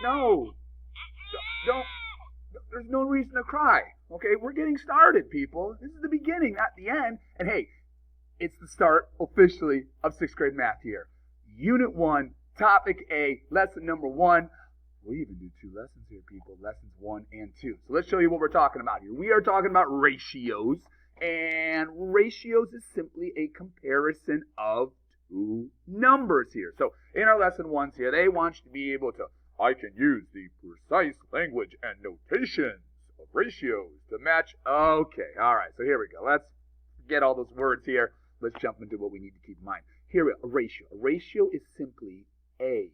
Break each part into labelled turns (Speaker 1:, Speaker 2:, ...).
Speaker 1: No, don't. There's no reason to cry. Okay, we're getting started, people. This is the beginning, not the end. And hey, it's the start officially of sixth grade math here. Unit 1, Topic A, Lesson number 1. We even do 2 lessons here, people. Lessons 1 and 2. So let's show you what we're talking about here. We are talking about ratios. And ratios is simply a comparison of 2 numbers here. So in our lesson 1s here, they want you to be able to, I can use the precise language and notations of ratios to match. Okay, all right. So here we go. Let's get all those words here. Let's jump into what we need to keep in mind. Here we go, a ratio. A ratio is simply a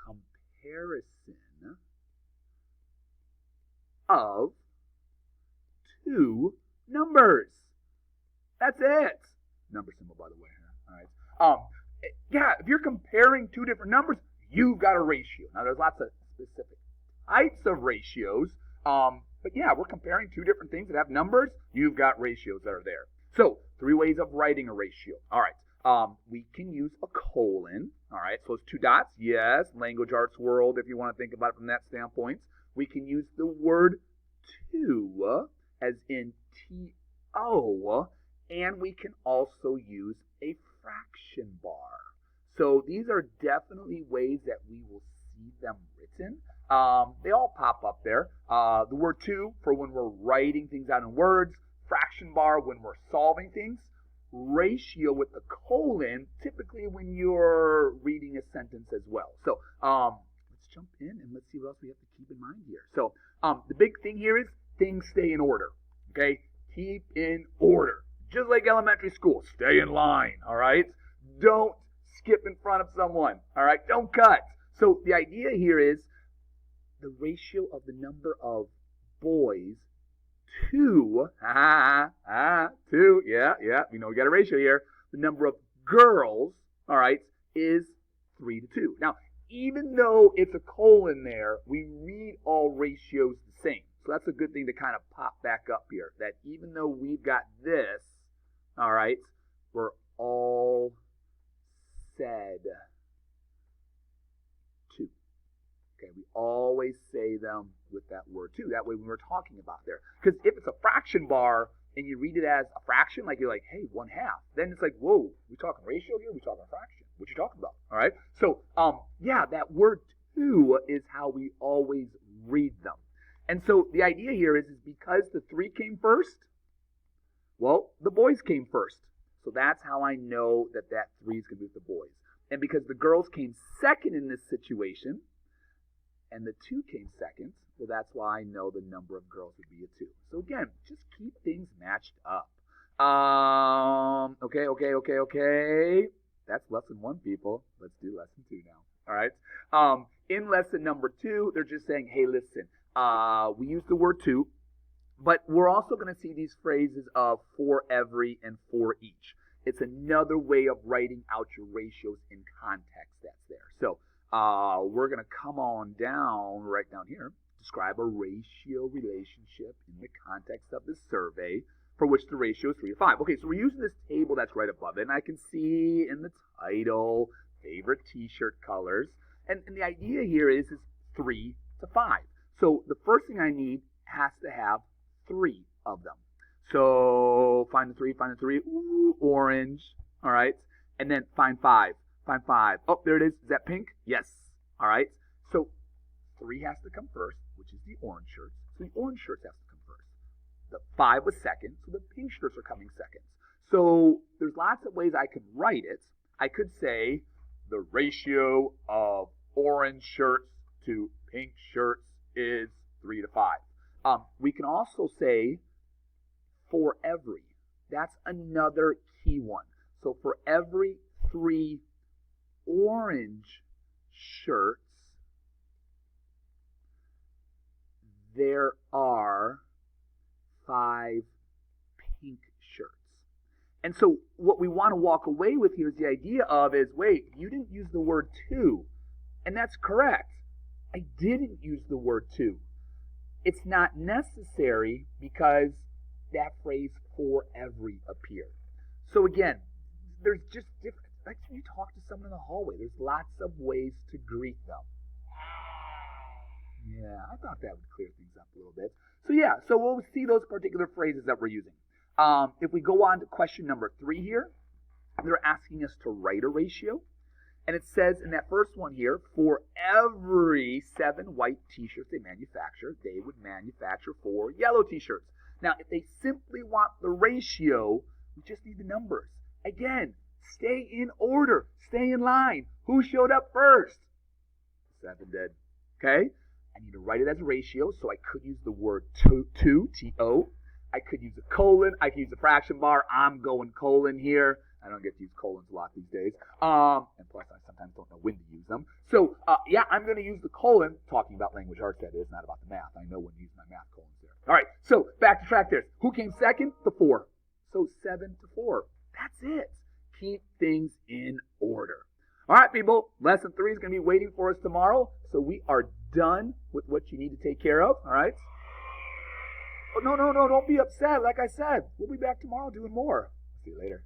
Speaker 1: comparison of 2 numbers. That's it. Number symbol, by the way. All right. Yeah, if you're comparing 2 different numbers, you've got a ratio. Now, there's lots of specific types of ratios. But yeah, we're comparing 2 different things that have numbers. You've got ratios that are there. So, 3 ways of writing a ratio. All right. We can use a colon. All right. So it's 2 dots. Yes. Language arts world, if you want to think about it from that standpoint. We can use the word 2 as in T-O. And we can also use a fraction bar. So these are definitely ways that we will see them written. They all pop up there. The word 2 for when we're writing things out in words. Fraction bar when we're solving things. Ratio with the colon typically when you're reading a sentence as well. So let's jump in and let's see what else we have to keep in mind here. So the big thing here is things stay in order. Okay? Keep in order. Just like elementary school. Stay in line. All right? Don't skip in front of someone. All right? Don't cut. So the idea here is the ratio of the number of boys to, 2, yeah, we know we got a ratio here. The number of girls, all right, is 3 to 2. Now, even though it's a colon there, we read all ratios the same. So that's a good thing to kind of pop back up here, that even though we've got this, all right, we're all said 2. Okay, we always say them with that word 2. That way when we're talking about there. Because if it's a fraction bar and you read it as a fraction, like you're like, hey, 1/2, then it's like, whoa, we talking ratio here? We talking fraction? What you talking about? All right. So, yeah, that word 2 is how we always read them. And so the idea here is because the 3 came first, well, the boys came first. So that's how I know that 3 is going to be with the boys. And because the girls came second in this situation, and the 2 came second, well, that's why I know the number of girls would be a 2. So again, just keep things matched up. Okay. That's lesson 1, people. Let's do lesson 2 now. All right. In lesson number 2, they're just saying, hey, listen, we use the word 2, but we're also going to see these phrases of for every and for each. It's another way of writing out your ratios in context that's there. So we're going to come on down, right down here, describe a ratio relationship in the context of the survey for which the ratio is 3 to 5. Okay, so we're using this table that's right above it, and I can see in the title, favorite t-shirt colors, and the idea here is 3 to 5. So the first thing I need has to have 3 of them. So find the 3, ooh, orange, all right, and then find 5. Find 5. Oh, there it is. Is that pink? Yes. All right. So 3 has to come first, which is the orange shirts. So the orange shirts has to come first. The 5 was second, so the pink shirts are coming second. So there's lots of ways I can write it. I could say the ratio of orange shirts to pink shirts is 3 to 5. We can also say for every. That's another key one. So for every 3 orange shirts, there are 5 pink shirts. And so what we want to walk away with here is the idea of is, wait, you didn't use the word 2. And that's correct. I didn't use the word 2. It's not necessary because that phrase for every appeared. So again, there's just different, like when you talk to someone in the hallway, there's lots of ways to greet them. Yeah, I thought that would clear things up a little bit. So yeah, so we'll see those particular phrases that we're using. If we go on to question number 3 here, they're asking us to write a ratio. And it says in that first one here, for every 7 white t-shirts they manufacture, they would manufacture 4 yellow t-shirts. Now, if they simply want the ratio, we just need the numbers. Again, stay in order. Stay in line. Who showed up first? 7 did. Okay? I need to write it as a ratio, so I could use the word to, T-O. I could use a colon. I could use a fraction bar. I'm going colon here. I don't get to use colons a lot these days. And plus, I sometimes don't know when to use them. So, yeah, I'm going to use the colon, talking about language arts, that is, not about the math. I know when to use my math colons there. All right, so back to track there. Who came second? The 4. So 7 to 4. That's it. Keep things in order. All right, people, lesson 3 is going to be waiting for us tomorrow. So we are done with what you need to take care of, all right? Oh, no, don't be upset. Like I said, we'll be back tomorrow doing more. See you later.